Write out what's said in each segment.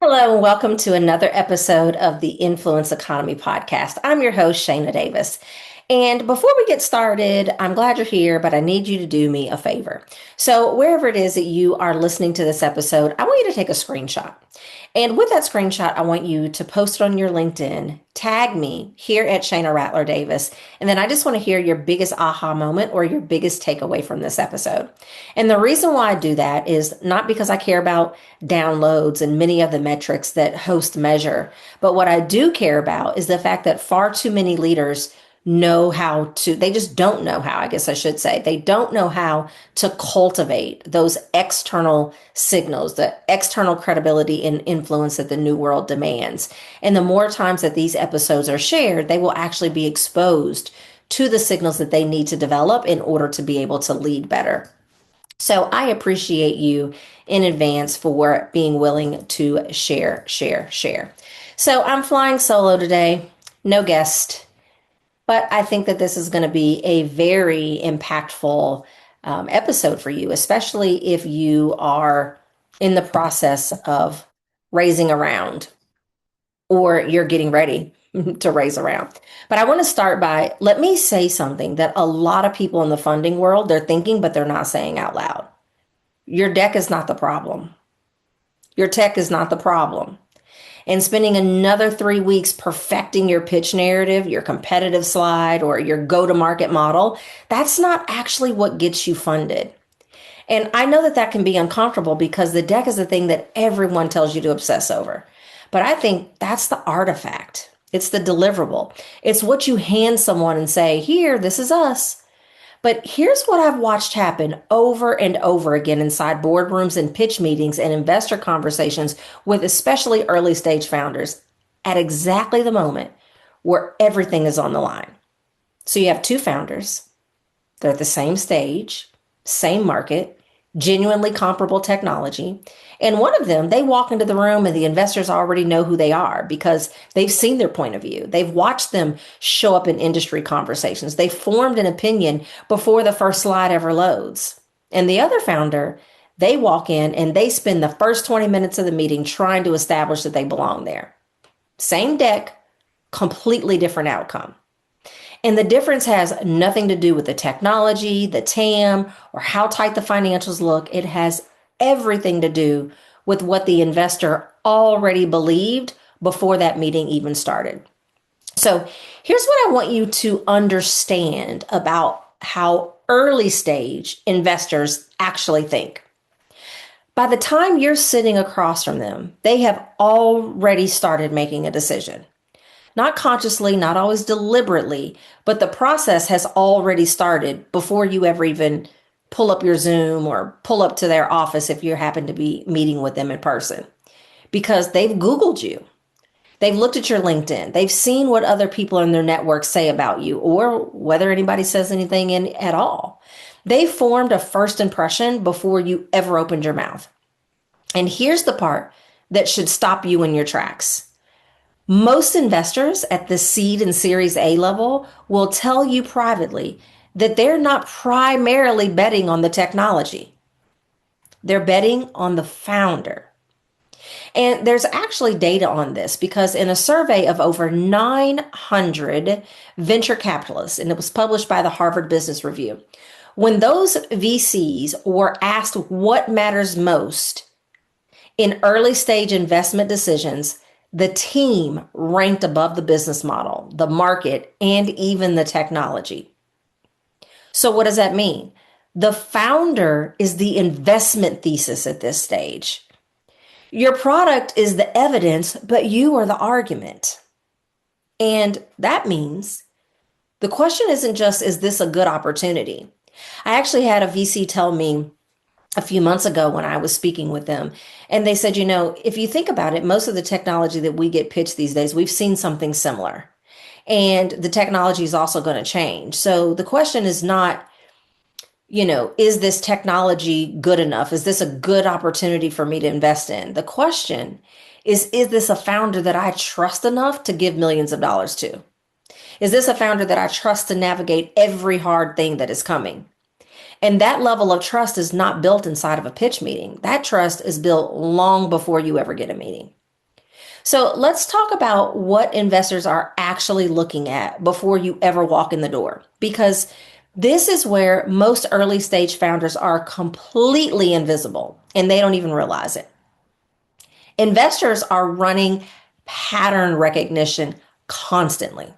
Hello, and welcome to another episode of the Influence Economy podcast. I'm your host, Shayna Davis. And before we get started, I'm glad you're here, but I need you to do me a favor. So, wherever it is that you are listening to this episode, I want you to take a screenshot. And with that screenshot, I want you to post it on your LinkedIn, tag me here at Shayna Rattler Davis, and then I just want to hear your biggest aha moment or your biggest takeaway from this episode. And the reason why I do that is not because I care about downloads and many of the metrics that hosts measure, but what I do care about is the fact that far too many leaders they just don't know how, I guess I should say. They don't know how to cultivate those external signals, the external credibility and influence that the new world demands. And the more times that these episodes are shared, they will actually be exposed to the signals that they need to develop in order to be able to lead better. So I appreciate you in advance for being willing to share. So I'm flying solo today, no guest. But I think that this is going to be a very impactful episode for you, especially if you are in the process of raising around or you're getting ready to raise around. But I want to start by let me say something that a lot of people in the funding world, they're thinking, but they're not saying out loud. Your deck is not the problem. Your tech is not the problem. And spending another 3 weeks perfecting your pitch narrative, your competitive slide, or your go to market model, that's not actually what gets you funded. And I know that that can be uncomfortable because the deck is the thing that everyone tells you to obsess over. But I think that's the artifact. It's the deliverable. It's what you hand someone and say, here, this is us. But here's what I've watched happen over and over again inside boardrooms and pitch meetings and investor conversations with especially early stage founders at exactly the moment where everything is on the line. So you have two founders, they're at the same stage, same market, genuinely comparable technology. And one of them, they walk into the room and the investors already know who they are because they've seen their point of view. They've watched them show up in industry conversations. They formed an opinion before the first slide ever loads. And the other founder, they walk in and they spend the first 20 minutes of the meeting trying to establish that they belong there. Same deck, completely different outcome. And the difference has nothing to do with the technology, the TAM, or how tight the financials look. It has everything to do with what the investor already believed before that meeting even started. So here's what I want you to understand about how early stage investors actually think. By the time you're sitting across from them, they have already started making a decision. Not consciously, not always deliberately, but the process has already started before you ever even pull up your Zoom or pull up to their office if you happen to be meeting with them in person. Because they've Googled you. They've looked at your LinkedIn. They've seen what other people in their network say about you or whether anybody says anything in at all. They formed a first impression before you ever opened your mouth. And here's the part that should stop you in your tracks. Most investors at the seed and series A level will tell you privately that they're not primarily betting on the technology. They're betting on the founder. And there's actually data on this because in a survey of over 900 venture capitalists, and it was published by the Harvard Business Review, when those VCs were asked what matters most in early stage investment decisions, the team ranked above the business model, the market, and even the technology. So what does that mean? The founder is the investment thesis at this stage. Your product is the evidence, but you are the argument. And that means the question isn't just, is this a good opportunity? I actually had a VC tell me a few months ago when I was speaking with them. And they said, if you think about it, most of the technology that we get pitched these days, we've seen something similar. And the technology is also going to change. So the question is not, is this technology good enough? Is this a good opportunity for me to invest in? The question is this a founder that I trust enough to give millions of dollars to? Is this a founder that I trust to navigate every hard thing that is coming? And that level of trust is not built inside of a pitch meeting. That trust is built long before you ever get a meeting. So let's talk about what investors are actually looking at before you ever walk in the door, because this is where most early stage founders are completely invisible and they don't even realize it. Investors are running pattern recognition constantly.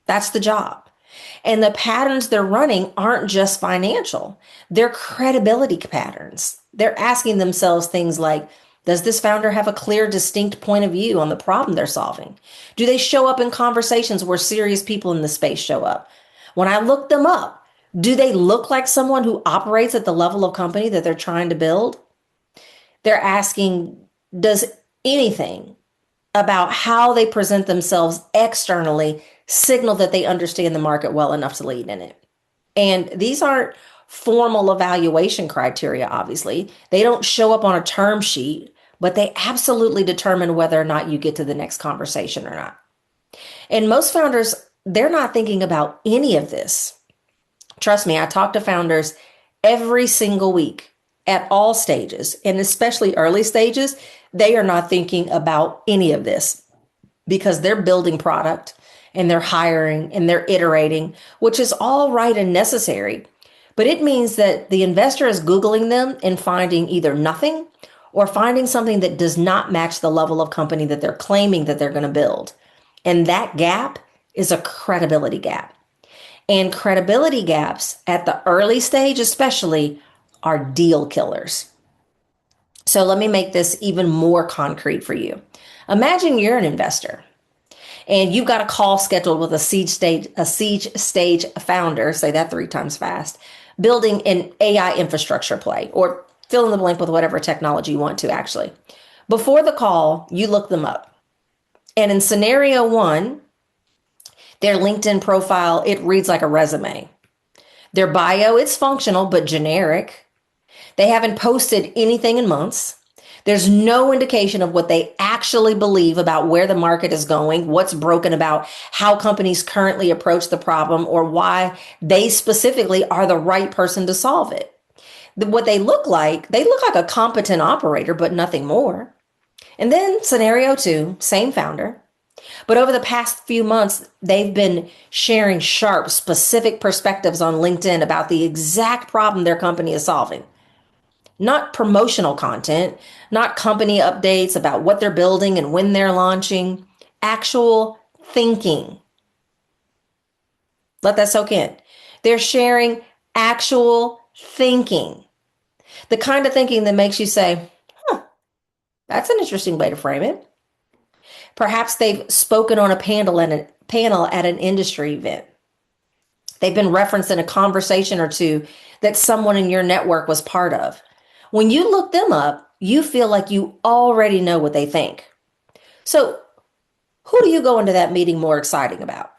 That's the job. And the patterns they're running aren't just financial, they're credibility patterns. They're asking themselves things like, does this founder have a clear, distinct point of view on the problem they're solving? Do they show up in conversations where serious people in the space show up? When I look them up, do they look like someone who operates at the level of company that they're trying to build? They're asking, does anything about how they present themselves externally signal that they understand the market well enough to lead in it? And these aren't formal evaluation criteria, obviously. They don't show up on a term sheet, but they absolutely determine whether or not you get to the next conversation or not. And most founders, they're not thinking about any of this. Trust me, I talk to founders every single week at all stages, and especially early stages. They are not thinking about any of this because they're building product and they're hiring and they're iterating, which is all right and necessary. But it means that the investor is Googling them and finding either nothing or finding something that does not match the level of company that they're claiming that they're going to build. And that gap is a credibility gap. And credibility gaps at the early stage, especially, are deal killers. So let me make this even more concrete for you. Imagine you're an investor and you've got a call scheduled with a siege stage founder, say that 3 times fast, building an AI infrastructure play, or fill in the blank with whatever technology you want to actually. Before the call, you look them up. And in scenario 1, their LinkedIn profile, it reads like a resume. Their bio, it's functional but generic. They haven't posted anything in months. There's no indication of what they actually believe about where the market is going, what's broken about how companies currently approach the problem, or why they specifically are the right person to solve it. What they look like a competent operator, but nothing more. And then scenario 2, same founder. But over the past few months, they've been sharing sharp, specific perspectives on LinkedIn about the exact problem their company is solving. Not promotional content, not company updates about what they're building and when they're launching, actual thinking. Let that soak in. They're sharing actual thinking. The kind of thinking that makes you say, that's an interesting way to frame it. Perhaps they've spoken on a panel at an industry event. They've been referenced in a conversation or two that someone in your network was part of. When you look them up, you feel like you already know what they think. So, who do you go into that meeting more exciting about?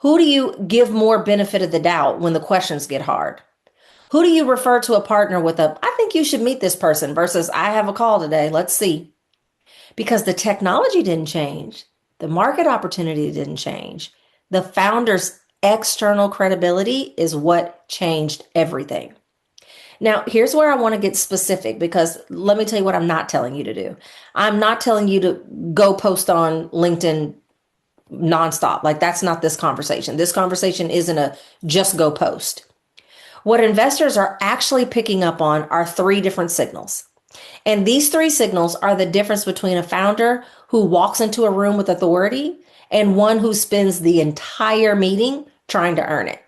Who do you give more benefit of the doubt when the questions get hard? Who do you refer to a partner with I think you should meet this person versus I have a call today, let's see. Because the technology didn't change. The market opportunity didn't change. The founder's external credibility is what changed everything. Now, here's where I want to get specific, because let me tell you what I'm not telling you to do. I'm not telling you to go post on LinkedIn nonstop. Like, that's not this conversation. This conversation isn't a just go post. What investors are actually picking up on are 3 different signals. And these 3 signals are the difference between a founder who walks into a room with authority and one who spends the entire meeting trying to earn it.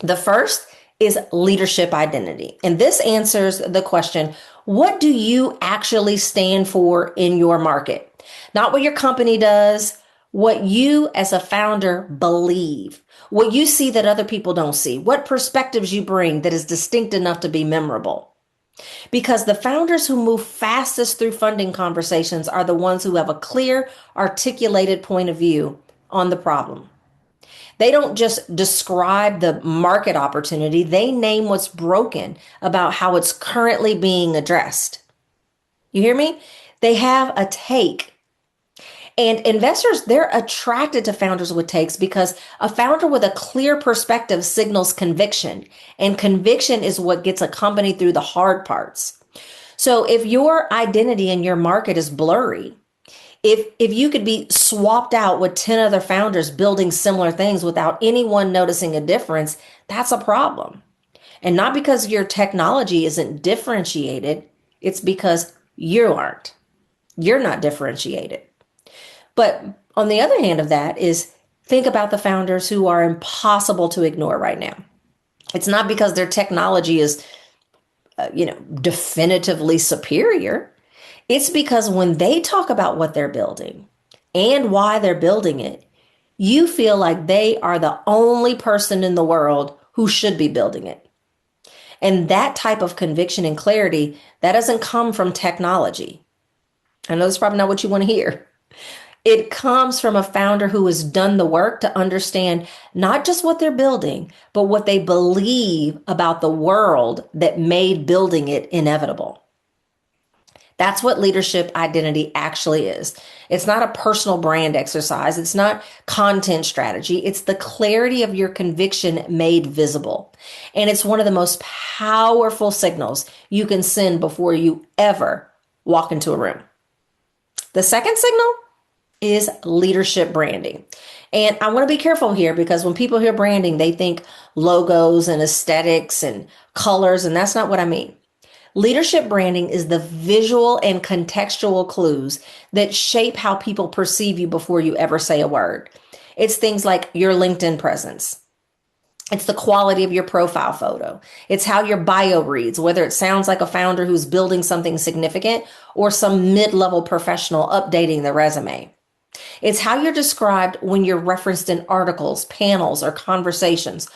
The first is leadership identity. And this answers the question, what do you actually stand for in your market? Not what your company does, what you as a founder believe, what you see that other people don't see, what perspectives you bring that is distinct enough to be memorable. Because the founders who move fastest through funding conversations are the ones who have a clear, articulated point of view on the problem. They don't just describe the market opportunity, they name what's broken about how it's currently being addressed. You hear me? They have a take. And investors, they're attracted to founders with takes because a founder with a clear perspective signals conviction. And conviction is what gets a company through the hard parts. So if your identity in your market is blurry, If you could be swapped out with 10 other founders building similar things without anyone noticing a difference, that's a problem. And not because your technology isn't differentiated, it's because you aren't. You're not differentiated. But on the other hand of that is think about the founders who are impossible to ignore right now. It's not because their technology is, definitively superior. It's because when they talk about what they're building and why they're building it, you feel like they are the only person in the world who should be building it. And that type of conviction and clarity, that doesn't come from technology. I know that's probably not what you want to hear. It comes from a founder who has done the work to understand not just what they're building, but what they believe about the world that made building it inevitable. That's what leadership identity actually is. It's not a personal brand exercise. It's not content strategy. It's the clarity of your conviction made visible. And it's one of the most powerful signals you can send before you ever walk into a room. The second signal is leadership branding. And I want to be careful here because when people hear branding, they think logos and aesthetics and colors, and that's not what I mean. Leadership branding is the visual and contextual clues that shape how people perceive you before you ever say a word. It's things like your LinkedIn presence. It's the quality of your profile photo. It's how your bio reads, whether it sounds like a founder who's building something significant or some mid-level professional updating the resume. It's how you're described when you're referenced in articles, panels, or conversations.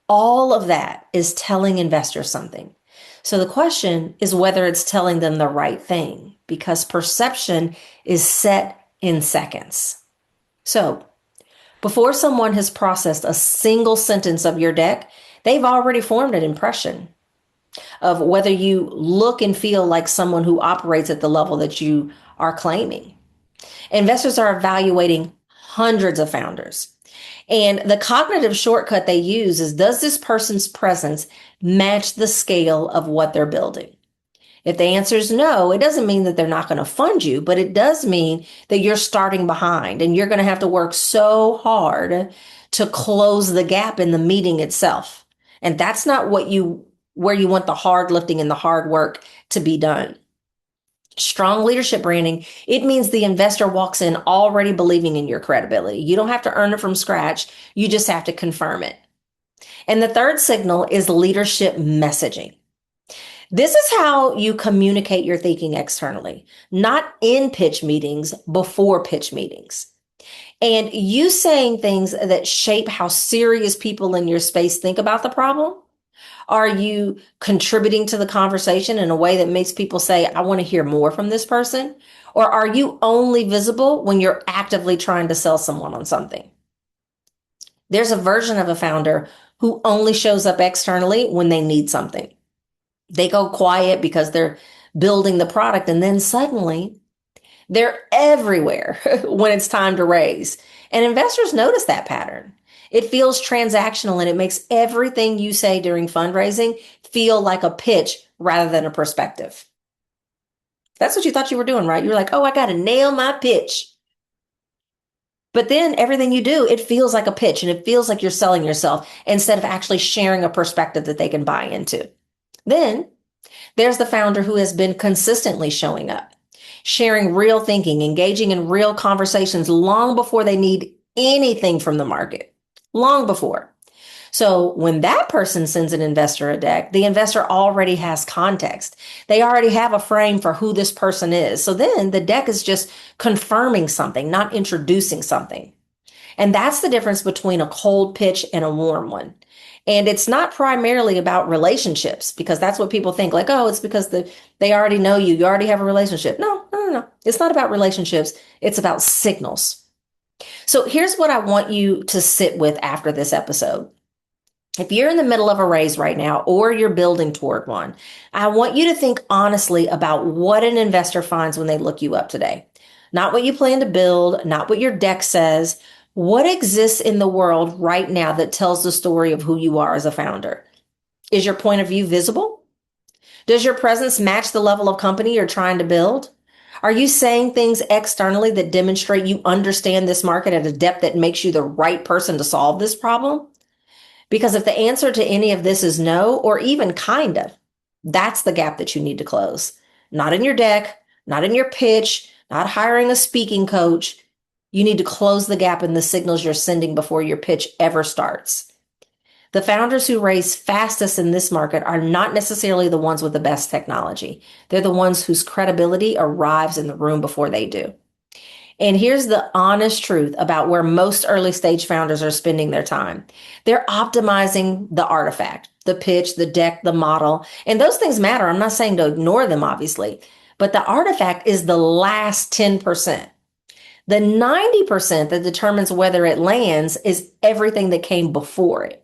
All of that is telling investors something. So the question is whether it's telling them the right thing, because perception is set in seconds. So before someone has processed a single sentence of your deck, they've already formed an impression of whether you look and feel like someone who operates at the level that you are claiming. Investors are evaluating hundreds of founders. And the cognitive shortcut they use is, does this person's presence match the scale of what they're building? If the answer is no, it doesn't mean that they're not going to fund you, but it does mean that you're starting behind and you're going to have to work so hard to close the gap in the meeting itself. And that's not where you want the hard lifting and the hard work to be done. Strong leadership branding, it means the investor walks in already believing in your credibility. You don't have to earn it from scratch. You just have to confirm it. And the third signal is leadership messaging. This is how you communicate your thinking externally, not in pitch meetings, before pitch meetings. And you saying things that shape how serious people in your space think about the problem. Are you contributing to the conversation in a way that makes people say, I want to hear more from this person? Or are you only visible when you're actively trying to sell someone on something? There's a version of a founder who only shows up externally when they need something. They go quiet because they're building the product, and then suddenly they're everywhere when it's time to raise. And investors notice that pattern. It feels transactional and it makes everything you say during fundraising feel like a pitch rather than a perspective. That's what you thought you were doing, right? You're like, oh, I got to nail my pitch. But then everything you do, it feels like a pitch and it feels like you're selling yourself instead of actually sharing a perspective that they can buy into. Then there's the founder who has been consistently showing up, sharing real thinking, engaging in real conversations long before they need anything from the market. Long before. So when that person sends an investor a deck, the investor already has context. They already have a frame for who this person is. So then the deck is just confirming something, not introducing something. And that's the difference between a cold pitch and a warm one. And it's not primarily about relationships, because that's what people think, like, oh, it's because they already know you. You already have a relationship. No. It's not about relationships. It's about signals. So here's what I want you to sit with after this episode. If you're in the middle of a raise right now, or you're building toward one, I want you to think honestly about what an investor finds when they look you up today. Not what you plan to build, not what your deck says. What exists in the world right now that tells the story of who you are as a founder? Is your point of view visible? Does your presence match the level of company you're trying to build? Are you saying things externally that demonstrate you understand this market at a depth that makes you the right person to solve this problem? Because if the answer to any of this is no, or even kind of, that's the gap that you need to close. Not in your deck, not in your pitch, not hiring a speaking coach. You need to close the gap in the signals you're sending before your pitch ever starts. The founders who raise fastest in this market are not necessarily the ones with the best technology. They're the ones whose credibility arrives in the room before they do. And here's the honest truth about where most early stage founders are spending their time. They're optimizing the artifact, the pitch, the deck, the model, and those things matter. I'm not saying to ignore them, obviously, but the artifact is the last 10%. The 90% that determines whether it lands is everything that came before it.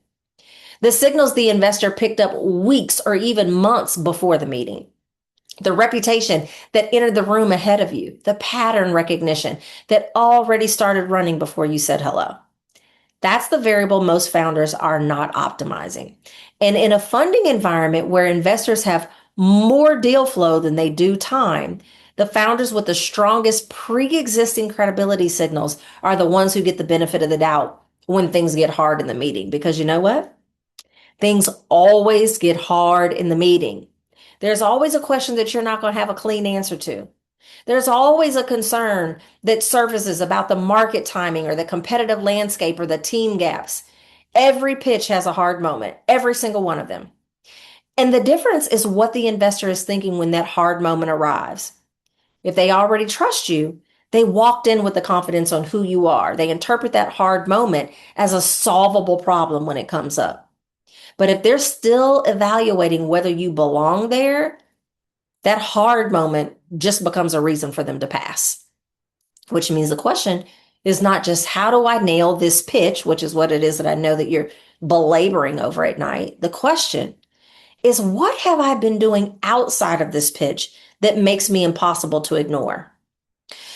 The signals the investor picked up weeks or even months before the meeting. The reputation that entered the room ahead of you, the pattern recognition that already started running before you said hello. That's the variable most founders are not optimizing. And in a funding environment where investors have more deal flow than they do time, the founders with the strongest pre-existing credibility signals are the ones who get the benefit of the doubt when things get hard in the meeting. Because you know what? Things always get hard in the meeting. There's always a question that you're not going to have a clean answer to. There's always a concern that surfaces about the market timing or the competitive landscape or the team gaps. Every pitch has a hard moment, every single one of them. And the difference is what the investor is thinking when that hard moment arrives. If they already trust you, they walked in with the confidence on who you are. They interpret that hard moment as a solvable problem when it comes up. But if they're still evaluating whether you belong there, that hard moment just becomes a reason for them to pass, which means the question is not just how do I nail this pitch, which is what it is that I know that you're belaboring over at night. The question is, what have I been doing outside of this pitch that makes me impossible to ignore?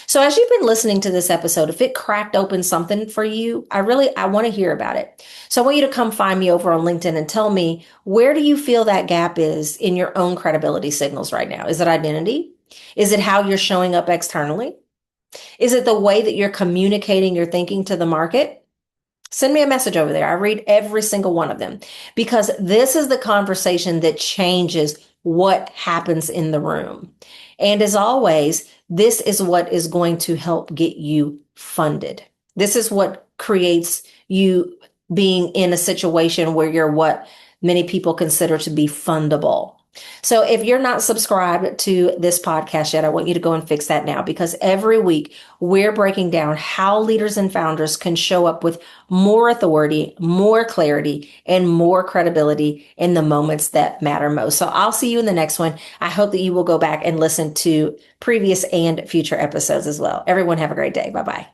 So as you've been listening to this episode, if it cracked open something for you, I want to hear about it. So I want you to come find me over on LinkedIn and tell me, where do you feel that gap is in your own credibility signals right now? Is it identity? Is it how you're showing up externally? Is it the way that you're communicating your thinking to the market? Send me a message over there. I read every single one of them because this is the conversation that changes what happens in the room. And as always, this is what is going to help get you funded. This is what creates you being in a situation where you're what many people consider to be fundable. So if you're not subscribed to this podcast yet, I want you to go and fix that now, because every week we're breaking down how leaders and founders can show up with more authority, more clarity, and more credibility in the moments that matter most. So I'll see you in the next one. I hope that you will go back and listen to previous and future episodes as well. Everyone have a great day. Bye-bye.